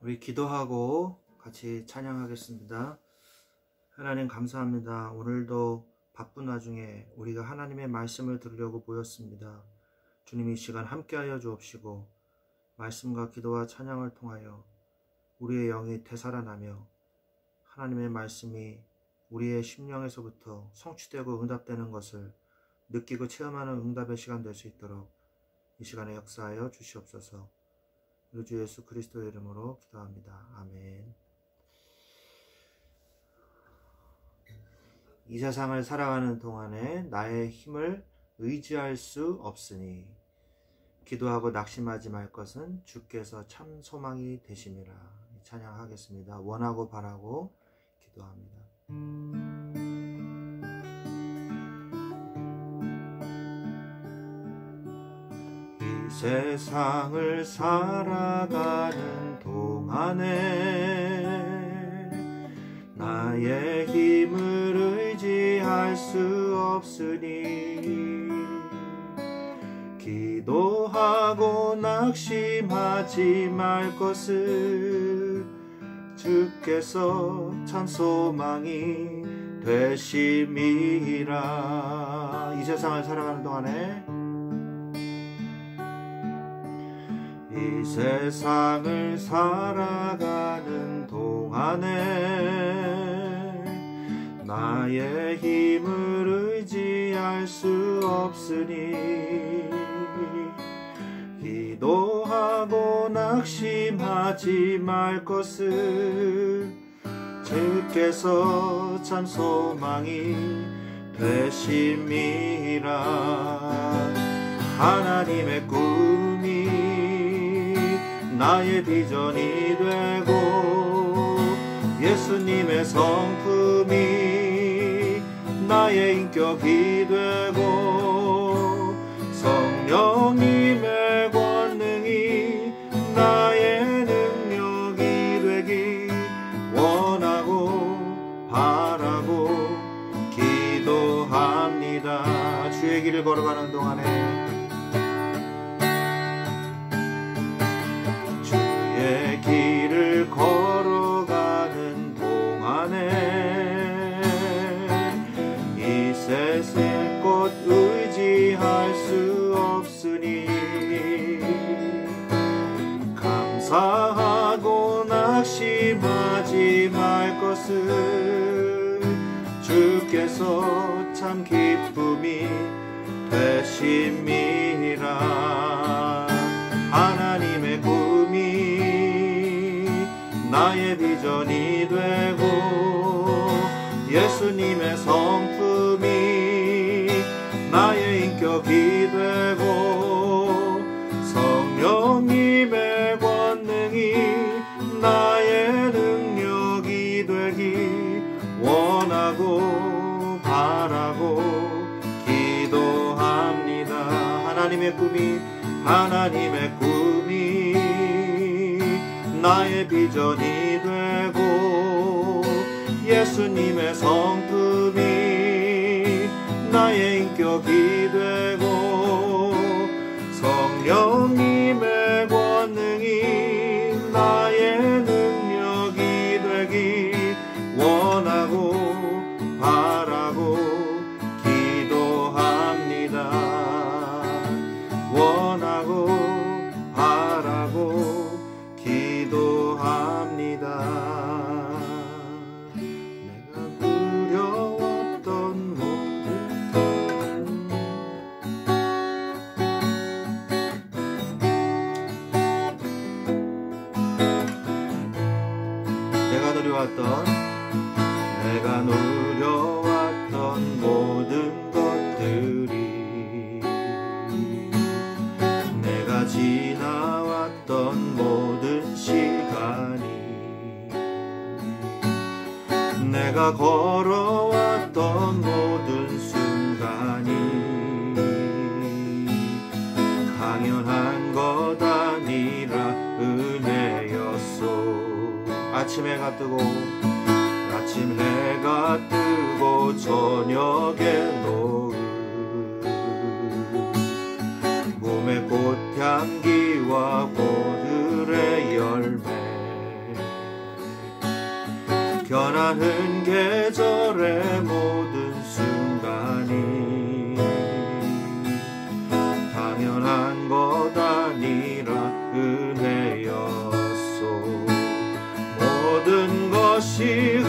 우리 기도하고 같이 찬양하겠습니다. 하나님 감사합니다. 오늘도 바쁜 와중에 우리가 하나님의 말씀을 들으려고 모였습니다. 주님 이 시간 함께하여 주옵시고 말씀과 기도와 찬양을 통하여 우리의 영이 되살아나며 하나님의 말씀이 우리의 심령에서부터 성취되고 응답되는 것을 느끼고 체험하는 응답의 시간 될 수 있도록 이 시간에 역사하여 주시옵소서. 우리 주 예수 그리스도의 이름으로 기도합니다. 아멘. 이 세상을 살아가는 동안에 나의 힘을 의지할 수 없으니 기도하고 낙심하지 말 것은 주께서 참 소망이 되심이라. 찬양하겠습니다. 원하고 바라고 기도합니다. 이 세상을 살아가는 동안에 나의 힘을 의지할 수 없으니 기도하고 낙심하지 말 것을 주께서 참 소망이 되심이라. 이 세상을 살아가는 동안에 이 세상을 살아가는 동안에 나의 힘을 의지할 수 없으니 기도하고 낙심하지 말 것을 주께서 참 소망이 되심이라. 하나님의 꿈이 나의 비전이 되고 예수님의 성품이 나의 인격이 되고 성령님의 권능이 나의 능력이 되기 원하고 바라고 기도합니다. 주의 길을 걸어가는 동안에 길을 걸어가는 동안에 이 세상 것 의지할 수 없으니 감사하고 낙심하지 말 것을 주께서 참 기쁨이 되심이라. 하나님의 꿈이 나의 비전이 되고 예수님의 성품이 나의 인격이 되고 성령님의 권능이 나의 능력이 되기 원하고 바라고 기도합니다. 하나님의 꿈이 나의 비전이 되고 예수님의 성품이 나의 인격이 되고 성령님의 권능이 나의 능력이 되기 원하고 바라고 기도합니다. 원하고 바라고 기도합니다. 내가 두려웠던 내가 누려왔던 모든 것들이 내가 지나왔던 모든 시간이 내가 걸어왔던 모든 순간이 당연한 것 아니라 은혜였소. 아침 해가 뜨고 저녁에 노을 몸의 꽃향기와 고들의 열매 많은 계절의 모든 순간이 당연한 것 아니라 은혜였소. 모든 것이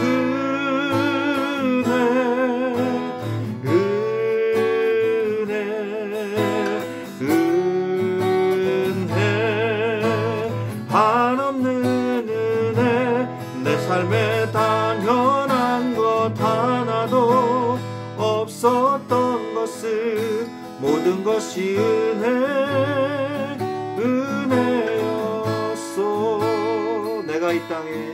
한없는 은혜. 내 삶에 당연한 것 하나도 없었던 것을 모든 것이 은혜였소. 내가 이 땅에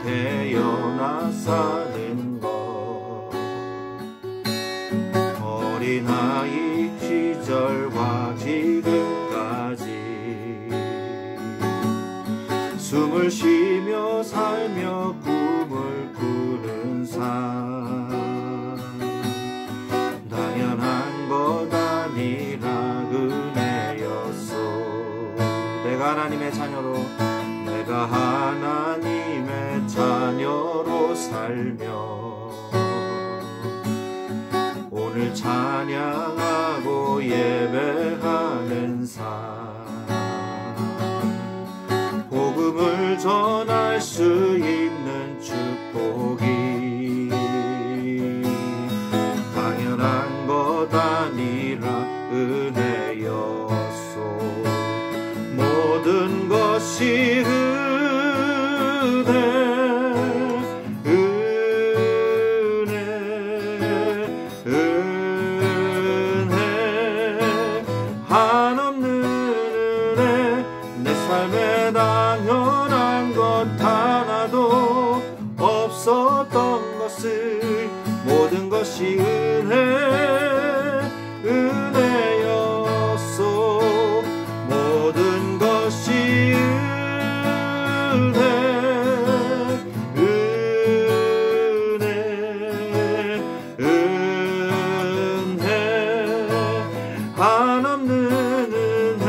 태어나 사는 것, 어린아이 시절과 지금까지 숨을 쉬며 살며 꿈을 꾸는 삶, 당연한 것 아니라 은혜였소. 내가 하나님의 자녀로 살며 오늘 찬양하고 예배하는 삶, 복음을 전할 수 있는 축복이 당연한 것 아니라 은혜였소. 모든 것이 한없는 은혜. 내 삶에 당연한 것 하나도 없었던 것을 모든 것이 은혜였소. 모든 것이 한없는 은혜.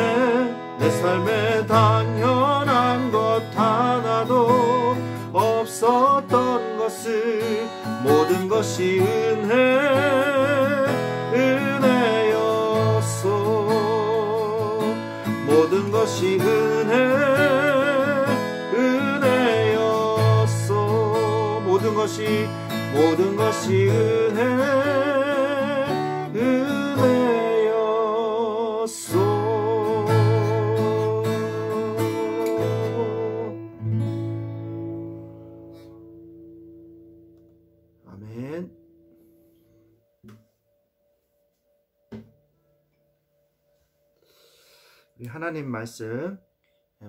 내 삶에 당연한 것 하나도 없었던 것을 모든 것이 은혜였소. 모든 것이 은혜였소. 모든 것이 은혜였소. 아멘. 우리 하나님 말씀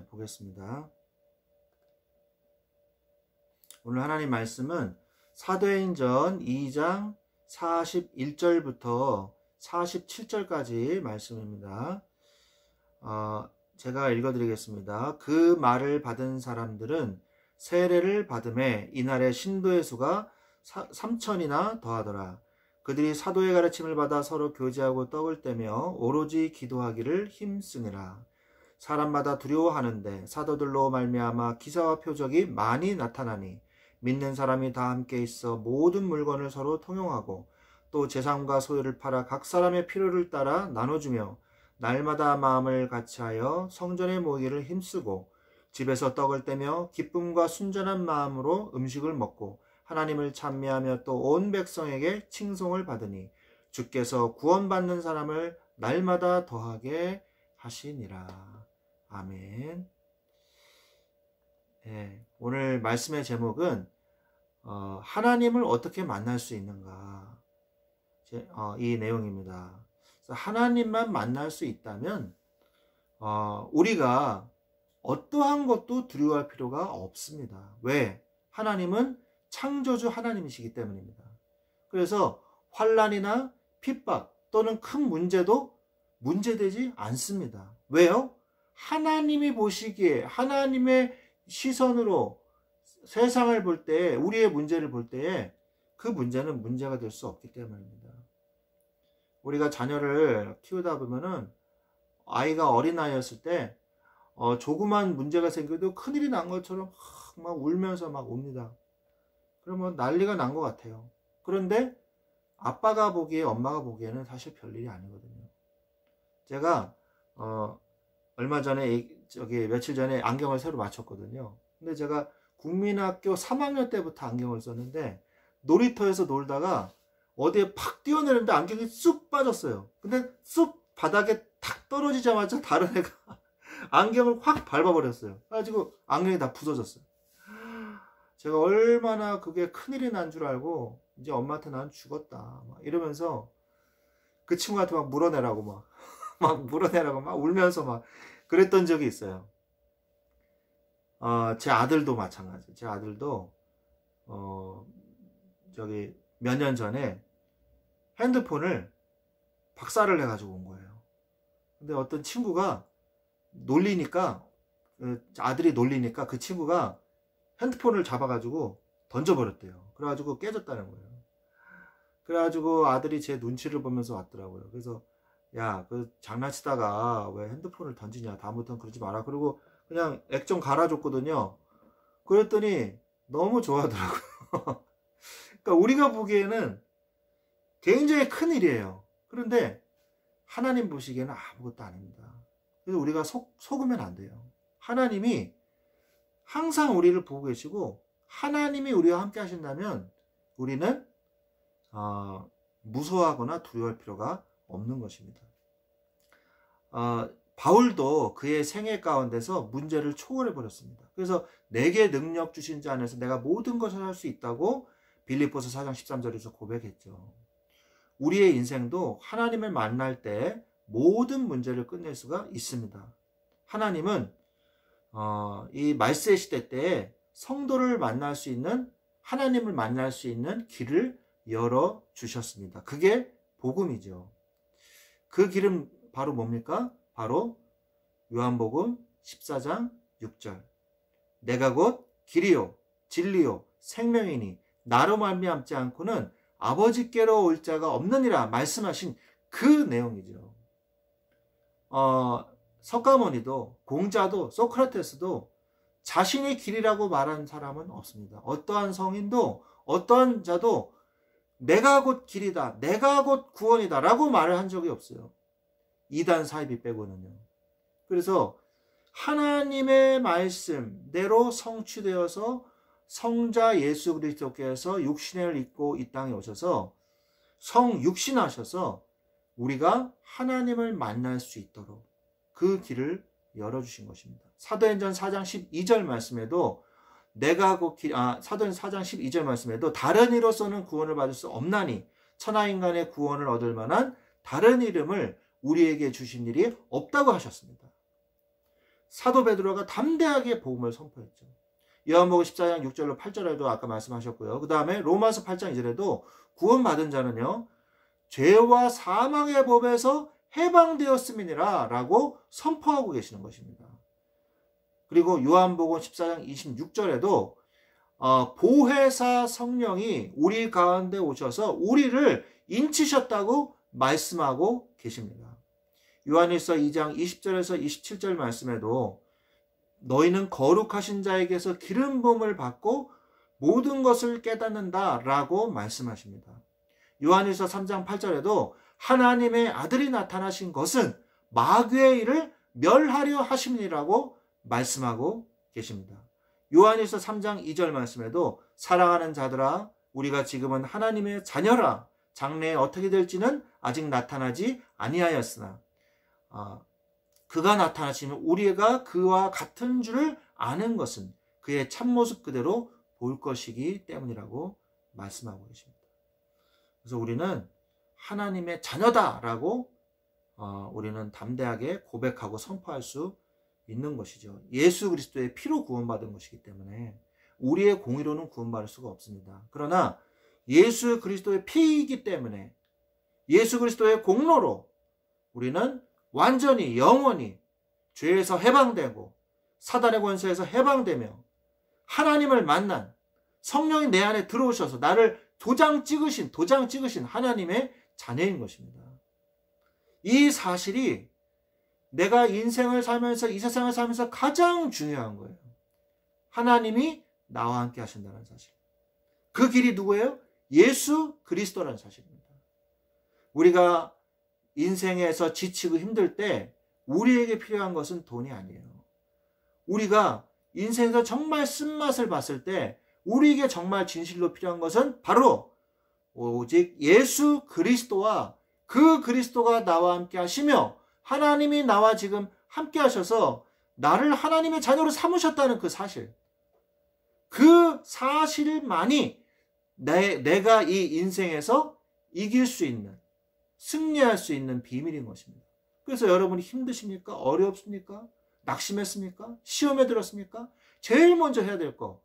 보겠습니다. 오늘 하나님 말씀은 사도행전 2장 41절부터 47절까지 말씀입니다. 제가 읽어드리겠습니다. 그 말을 받은 사람들은 세례를 받음에 이날의 신도의 수가 3,000이나 더하더라. 그들이 사도의 가르침을 받아 서로 교제하고 떡을 떼며 오로지 기도하기를 힘쓰니라. 사람마다 두려워하는데 사도들로 말미암아 기사와 표적이 많이 나타나니 믿는 사람이 다 함께 있어 모든 물건을 서로 통용하고 또 재산과 소유를 팔아 각 사람의 필요를 따라 나눠주며 날마다 마음을 같이하여 성전에 모이기를 힘쓰고 집에서 떡을 떼며 기쁨과 순전한 마음으로 음식을 먹고 하나님을 찬미하며 또 온 백성에게 칭송을 받으니 주께서 구원받는 사람을 날마다 더하게 하시니라. 아멘. 네, 오늘 말씀의 제목은 하나님을 어떻게 만날 수 있는가, 이 내용입니다. 하나님만 만날 수 있다면 우리가 어떠한 것도 두려워할 필요가 없습니다. 왜? 하나님은 창조주 하나님이시기 때문입니다. 그래서 환난이나 핍박 또는 큰 문제도 문제되지 않습니다. 왜요? 하나님이 보시기에, 하나님의 시선으로 세상을 볼 때, 우리의 문제를 볼 때에 그 문제는 문제가 될 수 없기 때문입니다. 우리가 자녀를 키우다 보면은 아이가 어린아이였을 때 조그만 문제가 생겨도 큰일이 난 것처럼 막 울면서 막 옵니다. 그러면 난리가 난 것 같아요. 그런데 아빠가 보기에, 엄마가 보기에는 사실 별일이 아니거든요. 제가 얼마 전에 며칠 전에 안경을 새로 맞췄거든요. 근데 제가 국민학교 3학년 때부터 안경을 썼는데 놀이터에서 놀다가 어디에 팍 뛰어내렸는데 안경이 쑥 빠졌어요. 근데 쑥 바닥에 탁 떨어지자마자 다른 애가 안경을 확 밟아버렸어요. 그래가지고 안경이 다 부서졌어요. 제가 얼마나 그게 큰일이 난 줄 알고 이제 엄마한테 난 죽었다 막 이러면서 그 친구한테 막 물어내라고 막 물어내라고 막 울면서 막 그랬던 적이 있어요. 제 아들도 마찬가지. 제 아들도 몇 년 전에 핸드폰을 박살을 내가지고 온 거예요. 근데 어떤 친구가 놀리니까, 아들이 놀리니까 그 친구가 핸드폰을 잡아가지고 던져버렸대요. 그래가지고 깨졌다는 거예요. 그래가지고 아들이 제 눈치를 보면서 왔더라고요. 그래서 야, 그 장난치다가 왜 핸드폰을 던지냐, 다음부터는 그러지 마라. 그리고 그냥 액 좀 갈아줬거든요. 그랬더니 너무 좋아하더라고요. 그러니까 우리가 보기에는 굉장히 큰 일이에요. 그런데 하나님 보시기에는 아무것도 아닙니다. 그래서 우리가 속으면 안 돼요. 하나님이 항상 우리를 보고 계시고 하나님이 우리와 함께 하신다면 우리는 무서워하거나 두려워할 필요가 없는 것입니다. 바울도 그의 생애 가운데서 문제를 초월해 버렸습니다. 그래서 내게 능력 주신 자 안에서 내가 모든 것을 할 수 있다고 빌립보서 4장 13절에서 고백했죠. 우리의 인생도 하나님을 만날 때 모든 문제를 끝낼 수가 있습니다. 하나님은 이 말세 시대 때에 성도를 만날 수 있는, 하나님을 만날 수 있는 길을 열어 주셨습니다. 그게 복음이죠. 그 길은 바로 뭡니까? 바로 요한복음 14장 6절. 내가 곧 길이요 진리요 생명이니 나로 말미암지 않고는 아버지께로 올 자가 없느니라 말씀하신 그 내용이죠. 석가모니도, 공자도, 소크라테스도 자신이 길이라고 말한 사람은 없습니다. 어떠한 성인도, 어떠한 자도 내가 곧 길이다, 내가 곧 구원이다 라고 말을 한 적이 없어요. 이단 사이비 빼고는요. 그래서 하나님의 말씀대로 성취되어서 성자 예수 그리스도께서 육신을 입고 이 땅에 오셔서 성육신하셔서 우리가 하나님을 만날 수 있도록 그 길을 열어주신 것입니다. 사도행전 4장 12절 말씀에도 사도행전 4장 12절 말씀에도 다른 이로서는 구원을 받을 수 없나니 천하인간의 구원을 얻을 만한 다른 이름을 우리에게 주신 일이 없다고 하셨습니다. 사도 베드로가 담대하게 복음을 선포했죠. 요한복음 14장 6절로 8절에도 아까 말씀하셨고요. 그 다음에 로마서 8장 2절에도 구원받은 자는요 죄와 사망의 법에서 해방되었음이니라 라고 선포하고 계시는 것입니다. 그리고 요한복음 14장 26절에도 보혜사 성령이 우리 가운데 오셔서 우리를 인치셨다고 말씀하고 계십니다. 요한일서 2장 20절에서 27절 말씀에도 너희는 거룩하신 자에게서 기름 부음을 받고 모든 것을 깨닫는다 라고 말씀하십니다. 요한일서 3장 8절에도 하나님의 아들이 나타나신 것은 마귀의 일을 멸하려 하심이라고 말씀하고 계십니다. 요한일서 3장 2절 말씀에도 사랑하는 자들아 우리가 지금은 하나님의 자녀라 장래에 어떻게 될지는 아직 나타나지 아니하였으나 그가 나타나시면 우리가 그와 같은 줄을 아는 것은 그의 참모습 그대로 볼 것이기 때문이라고 말씀하고 계십니다. 그래서 우리는 하나님의 자녀다라고 우리는 담대하게 고백하고 선포할 수 있는 것이죠. 예수 그리스도의 피로 구원받은 것이기 때문에 우리의 공의로는 구원받을 수가 없습니다. 그러나 예수 그리스도의 피이기 때문에 예수 그리스도의 공로로 우리는 완전히 영원히 죄에서 해방되고 사단의 권세에서 해방되며 하나님을 만난 성령이 내 안에 들어오셔서 나를 도장 찍으신 하나님의 자녀인 것입니다. 이 사실이 내가 인생을 살면서 이 세상을 살면서 가장 중요한 거예요. 하나님이 나와 함께 하신다는 사실. 그 길이 누구예요? 예수 그리스도라는 사실입니다. 우리가 인생에서 지치고 힘들 때 우리에게 필요한 것은 돈이 아니에요. 우리가 인생에서 정말 쓴맛을 봤을 때 우리에게 정말 진실로 필요한 것은 바로 오직 예수 그리스도와 그 그리스도가 나와 함께 하시며 하나님이 나와 지금 함께 하셔서 나를 하나님의 자녀로 삼으셨다는 그 사실. 그 사실만이 내가 이 인생에서 이길 수 있는, 승리할 수 있는 비밀인 것입니다. 그래서 여러분이 힘드십니까? 어렵습니까? 낙심했습니까? 시험에 들었습니까? 제일 먼저 해야 될 거,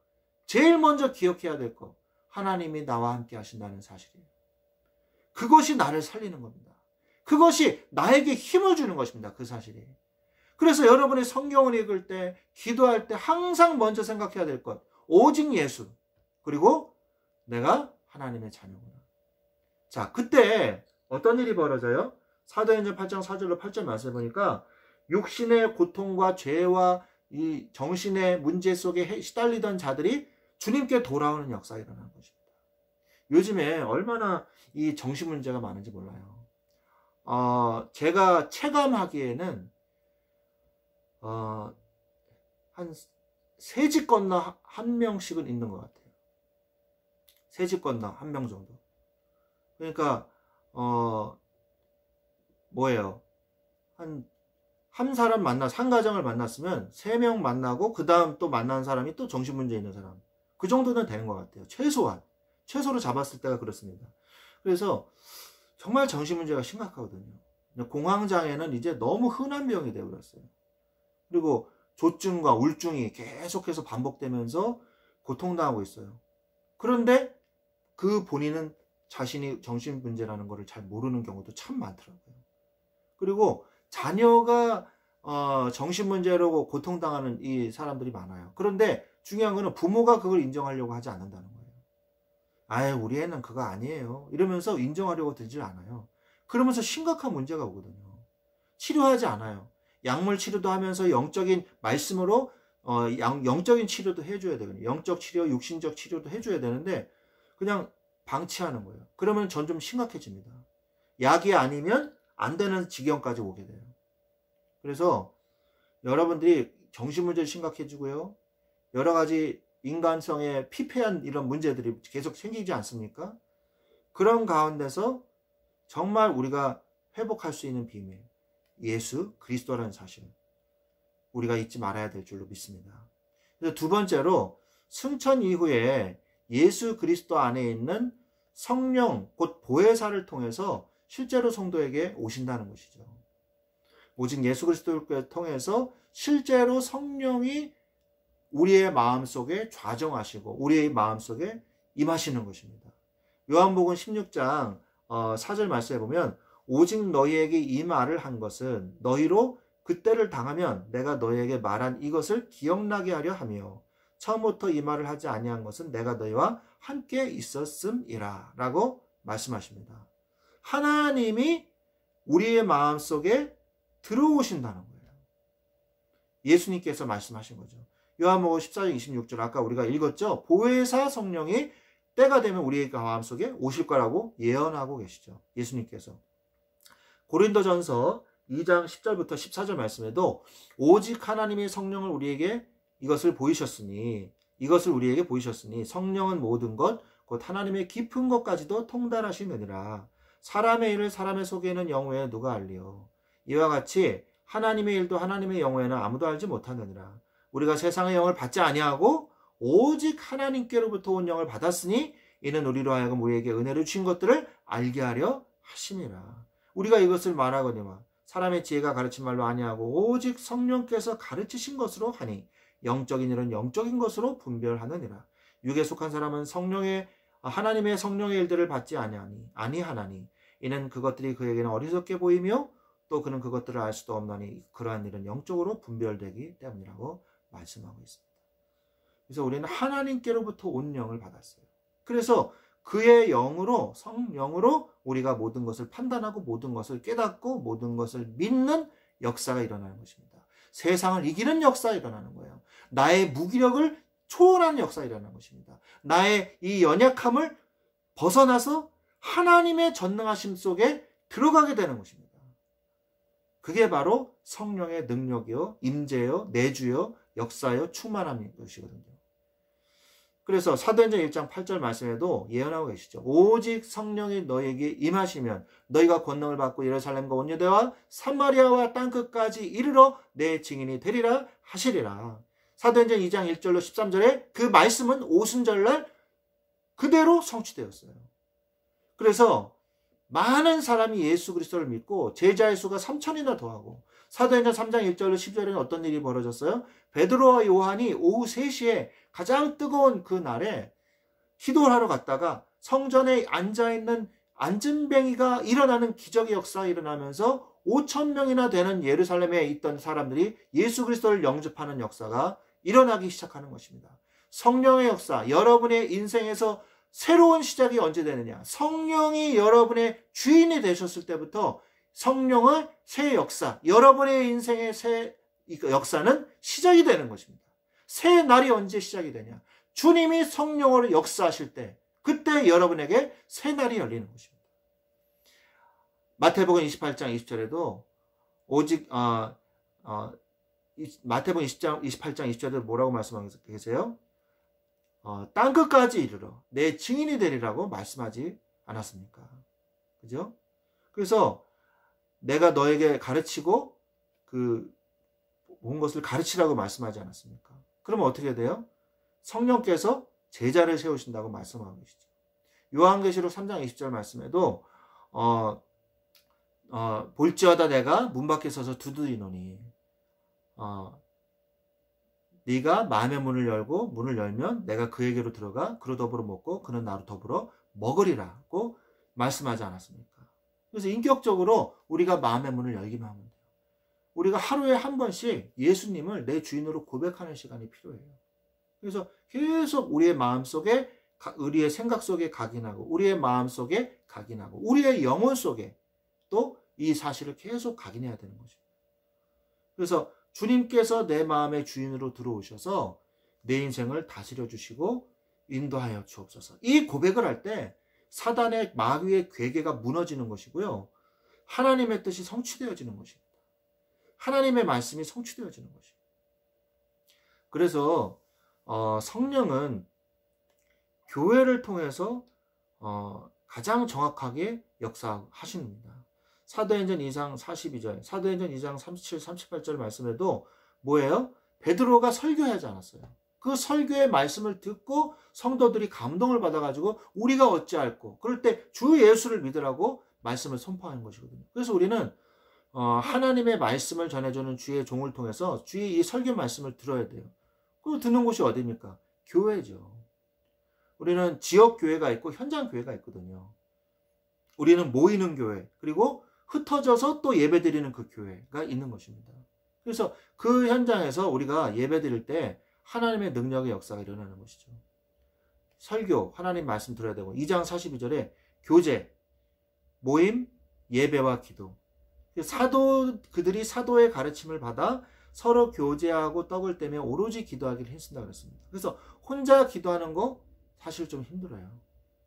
제일 먼저 기억해야 될 거, 하나님이 나와 함께 하신다는 사실이에요. 그것이 나를 살리는 겁니다. 그것이 나에게 힘을 주는 것입니다. 그 사실이. 그래서 여러분이 성경을 읽을 때, 기도할 때 항상 먼저 생각해야 될 것, 오직 예수, 그리고 내가 하나님의 자녀구나. 자, 그때 어떤 일이 벌어져요? 사도행전 8장 4절로 8절 말씀을 보니까 육신의 고통과 죄와 이 정신의 문제 속에 시달리던 자들이 주님께 돌아오는 역사가 일어나는 것입니다. 요즘에 얼마나 이 정신 문제가 많은지 몰라요. 제가 체감하기에는 한 세 집 건너 한 명씩은 있는 것 같아요. 세 집 건너 한 명 정도. 그러니까 뭐예요? 한 사람 한 가정을 만났으면 3명 만나고 그 다음 또 만난 사람이 또 정신문제 있는 사람. 그 정도는 되는 것 같아요. 최소로 잡았을 때가 그렇습니다. 그래서 정말 정신문제가 심각하거든요. 공황장애는 이제 너무 흔한 병이 되어버렸어요. 그리고 조증과 우울증이 계속해서 반복되면서 고통당하고 있어요. 그런데 그 본인은 자신이 정신문제라는 것을 잘 모르는 경우도 참 많더라고요. 그리고 자녀가 정신문제로 고통당하는 이 사람들이 많아요. 그런데 중요한 거는 부모가 그걸 인정하려고 하지 않는다는 거예요. 아예 우리 애는 그거 아니에요. 이러면서 인정하려고 들지 않아요. 그러면서 심각한 문제가 오거든요. 치료하지 않아요. 약물 치료도 하면서 영적인 말씀으로 영적인 치료도 해줘야 되거든요. 영적 치료, 육신적 치료도 해줘야 되는데 그냥 방치하는 거예요. 그러면 점점 심각해집니다. 약이 아니면 안 되는 지경까지 오게 돼요. 그래서 여러분들이 정신문제도 심각해지고요. 여러 가지 인간성에 피폐한 이런 문제들이 계속 생기지 않습니까? 그런 가운데서 정말 우리가 회복할 수 있는 비밀, 예수 그리스도라는 사실 우리가 잊지 말아야 될 줄로 믿습니다. 그래서 두 번째로 승천 이후에 예수 그리스도 안에 있는 성령 곧 보혜사를 통해서 실제로 성도에게 오신다는 것이죠. 오직 예수 그리스도를 통해서 실제로 성령이 우리의 마음속에 좌정하시고 우리의 마음속에 임하시는 것입니다. 요한복음 16장 4절 말씀에 보면 오직 너희에게 이 말을 한 것은 너희로 그때를 당하면 내가 너희에게 말한 이것을 기억나게 하려 하며 처음부터 이 말을 하지 아니한 것은 내가 너희와 함께 있었음이라 라고 말씀하십니다. 하나님이 우리의 마음속에 들어오신다는 거예요. 예수님께서 말씀하신 거죠. 요한복음 14장 26절 아까 우리가 읽었죠. 보혜사 성령이 때가 되면 우리의 마음속에 오실 거라고 예언하고 계시죠. 예수님께서. 고린도전서 2장 10절부터 14절 말씀에도 오직 하나님의 성령을 우리에게 이것을 우리에게 보이셨으니 성령은 모든 것 곧 하나님의 깊은 것까지도 통달하시느니라. 사람의 일을 사람의 속에는 영후에 누가 알리요. 이와 같이 하나님의 일도 하나님의 영후에는 아무도 알지 못하느니라. 우리가 세상의 영을 받지 아니하고 오직 하나님께로부터 온 영을 받았으니 이는 우리로 하여금 우리에게 은혜를 주신 것들을 알게 하려 하심이라. 우리가 이것을 말하거니와 사람의 지혜가 가르친 말로 아니하고 오직 성령께서 가르치신 것으로 하니 영적인 일은 영적인 것으로 분별하느니라. 육에 속한 사람은 하나님의 성령의 일들을 받지 아니하나니 이는 그것들이 그에게는 어리석게 보이며 또 그는 그것들을 알 수도 없나니 그러한 일은 영적으로 분별되기 때문이라고 말씀하고 있습니다. 그래서 우리는 하나님께로부터 온 영을 받았어요. 그래서 그의 영으로 성령으로 우리가 모든 것을 판단하고 모든 것을 깨닫고 모든 것을 믿는 역사가 일어나는 것입니다. 세상을 이기는 역사가 일어나는 거예요. 나의 무기력을 초월하는 역사가 일어나는 것입니다. 나의 이 연약함을 벗어나서 하나님의 전능하심 속에 들어가게 되는 것입니다. 그게 바로 성령의 능력이요, 임재요, 내주요, 역사요, 충만함인 것이거든요. 그래서 사도행전 1장 8절 말씀에도 예언하고 계시죠. 오직 성령이 너에게 임하시면 너희가 권능을 받고 예루살렘과 온 유대와 사마리아와 땅끝까지 이르러 내 증인이 되리라 하시리라. 사도행전 2장 1절로 13절에 그 말씀은 오순절날 그대로 성취되었어요. 그래서 많은 사람이 예수 그리스도를 믿고 제자의 수가 3,000이나 더하고, 사도행전 3장 1절로 10절에는 어떤 일이 벌어졌어요? 베드로와 요한이 오후 3시에 가장 뜨거운 그 날에 기도를 하러 갔다가 성전에 앉아있는 안진뱅이가 일어나는 기적의 역사가 일어나면서 5,000명이나 되는 예루살렘에 있던 사람들이 예수 그리스도를 영접하는 역사가 일어나기 시작하는 것입니다. 성령의 역사, 여러분의 인생에서 새로운 시작이 언제 되느냐? 성령이 여러분의 주인이 되셨을 때부터 성령의 새 역사, 여러분의 인생의 새 역사는 시작이 되는 것입니다. 새 날이 언제 시작이 되냐? 주님이 성령으로 역사하실 때, 그때 여러분에게 새 날이 열리는 것입니다. 마태복음 28장 20절에도 오직 마태복음 28장 20절에도 뭐라고 말씀하고 계세요? 땅끝까지 이르러 내 증인이 되리라고 말씀하지 않았습니까? 그죠? 그래서 내가 너에게 가르치고 온 것을 가르치라고 말씀하지 않았습니까? 그러면 어떻게 돼요? 성령께서 제자를 세우신다고 말씀하고 계시죠. 요한계시록 3장 20절 말씀에도 볼지어다 내가 문 밖에 서서 두드리노니 네가 마음의 문을 열고 문을 열면 내가 그에게로 들어가 그로 더불어 먹고 그는 나로 더불어 먹으리라고 말씀하지 않았습니까? 그래서 인격적으로 우리가 마음의 문을 열기만 하면 돼요. 우리가 하루에 한 번씩 예수님을 내 주인으로 고백하는 시간이 필요해요. 그래서 계속 우리의 마음 속에, 우리의 생각 속에 각인하고, 우리의 마음 속에 각인하고, 우리의 영혼 속에 또 이 사실을 계속 각인해야 되는 거죠. 그래서 주님께서 내 마음의 주인으로 들어오셔서 내 인생을 다스려 주시고 인도하여 주옵소서. 이 고백을 할 때 사단의 마귀의 괴계가 무너지는 것이고요. 하나님의 뜻이 성취되어지는 것입니다. 하나님의 말씀이 성취되어지는 것입니다. 그래서 성령은 교회를 통해서 가장 정확하게 역사하십니다. 사도행전 2장 42절, 사도행전 2장 37, 38절 말씀에도 뭐예요? 베드로가 설교하지 않았어요. 그 설교의 말씀을 듣고 성도들이 감동을 받아가지고 우리가 어찌할꼬? 그럴 때 주 예수를 믿으라고 말씀을 선포하는 것이거든요. 그래서 우리는 하나님의 말씀을 전해주는 주의 종을 통해서 주의 이 설교 말씀을 들어야 돼요. 그 듣는 곳이 어디입니까? 교회죠. 우리는 지역 교회가 있고 현장 교회가 있거든요. 우리는 모이는 교회, 그리고 흩어져서 또 예배드리는 그 교회가 있는 것입니다. 그래서 그 현장에서 우리가 예배드릴 때 하나님의 능력의 역사가 일어나는 것이죠. 설교, 하나님 말씀 들어야 되고, 2장 42절에 교제, 모임, 예배와 기도. 그들이 사도의 가르침을 받아 서로 교제하고 떡을 떼며 오로지 기도하기를 힘쓴다 그랬습니다. 그래서 혼자 기도하는 거 사실 좀 힘들어요.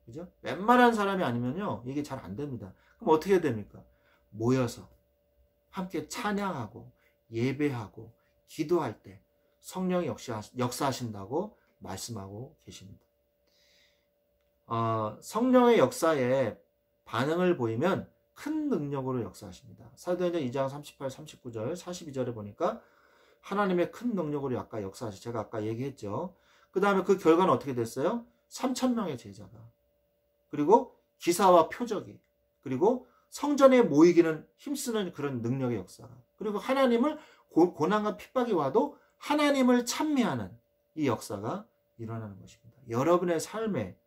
그죠? 웬만한 사람이 아니면요, 이게 잘 안 됩니다. 그럼 어떻게 해야 됩니까? 모여서 함께 찬양하고 예배하고 기도할 때 성령이 역사하신다고 말씀하고 계십니다. 성령의 역사에 반응을 보이면 큰 능력으로 역사하십니다. 사도행전 2장 38, 39절, 42절에 보니까 하나님의 큰 능력으로 아까 역사하시, 제가 아까 얘기했죠. 그 다음에 그 결과는 어떻게 됐어요? 3,000명의 제자가, 그리고 기사와 표적이, 그리고 성전에 모이기는 힘쓰는 그런 능력의 역사가, 그리고 하나님을 고난과 핍박이 와도 하나님을 찬미하는 이 역사가 일어나는 것입니다. 여러분의 삶에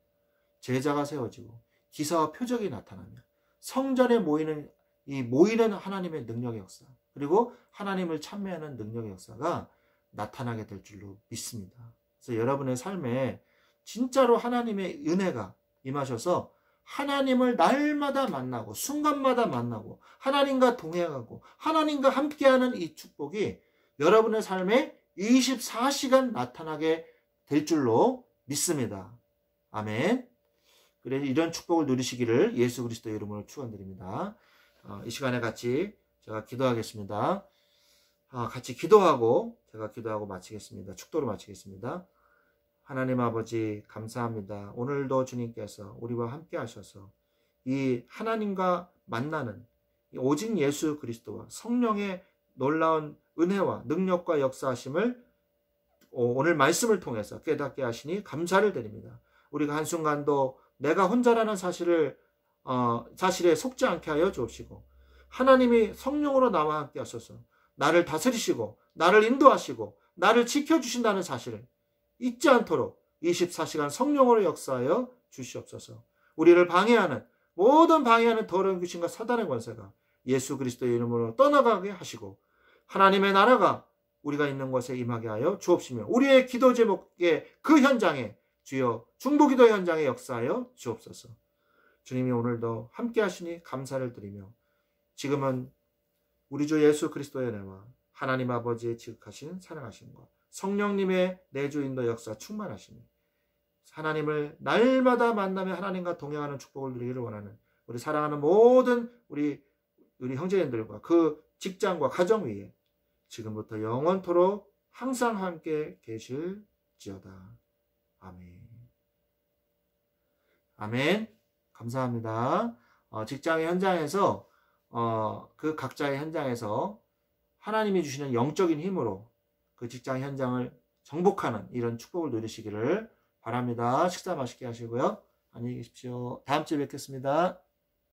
제자가 세워지고 기사와 표적이 나타나며 성전에 모이는 하나님의 능력의 역사, 그리고 하나님을 찬미하는 능력의 역사가 나타나게 될 줄로 믿습니다. 그래서 여러분의 삶에 진짜로 하나님의 은혜가 임하셔서 하나님을 날마다 만나고 순간마다 만나고 하나님과 동행하고 하나님과 함께하는 이 축복이 여러분의 삶에 24시간 나타나게 될 줄로 믿습니다. 아멘. 그래서 이런 축복을 누리시기를 예수 그리스도의 이름으로 축원드립니다. 이 시간에 같이 제가 기도하겠습니다. 같이 기도하고 제가 기도하고 마치겠습니다. 축도로 마치겠습니다. 하나님 아버지 감사합니다. 오늘도 주님께서 우리와 함께 하셔서 이 하나님과 만나는 오직 예수 그리스도와 성령의 놀라운 은혜와 능력과 역사하심을 오늘 말씀을 통해서 깨닫게 하시니 감사를 드립니다. 우리가 한순간도 내가 혼자라는 사실에 속지 않게 하여 주옵시고 하나님이 성령으로 나와 함께 하셔서 나를 다스리시고 나를 인도하시고 나를 지켜주신다는 사실을 잊지 않도록 24시간 성령으로 역사하여 주시옵소서. 우리를 방해하는 모든 방해하는 더러운 귀신과 사단의 권세가 예수 그리스도의 이름으로 떠나가게 하시고 하나님의 나라가 우리가 있는 곳에 임하게 하여 주옵시며 우리의 기도 제목의 그 현장에 주여 중보기도 현장에 역사하여 주옵소서. 주님이 오늘도 함께 하시니 감사를 드리며 지금은 우리 주 예수 그리스도의 은혜와 하나님 아버지의 지극하신 사랑하심과 성령님의 내주 인도 역사 충만하시니 하나님을 날마다 만나며 하나님과 동행하는 축복을 누리기를 원하는 우리 사랑하는 모든 우리 형제님들과 그 직장과 가정 위에 지금부터 영원토록 항상 함께 계실지어다. 아멘. 아멘. 감사합니다. 직장의 현장에서 그 각자의 현장에서 하나님이 주시는 영적인 힘으로 그 직장 현장을 정복하는 이런 축복을 누리시기를 바랍니다. 식사 맛있게 하시고요. 안녕히 계십시오. 다음 주에 뵙겠습니다.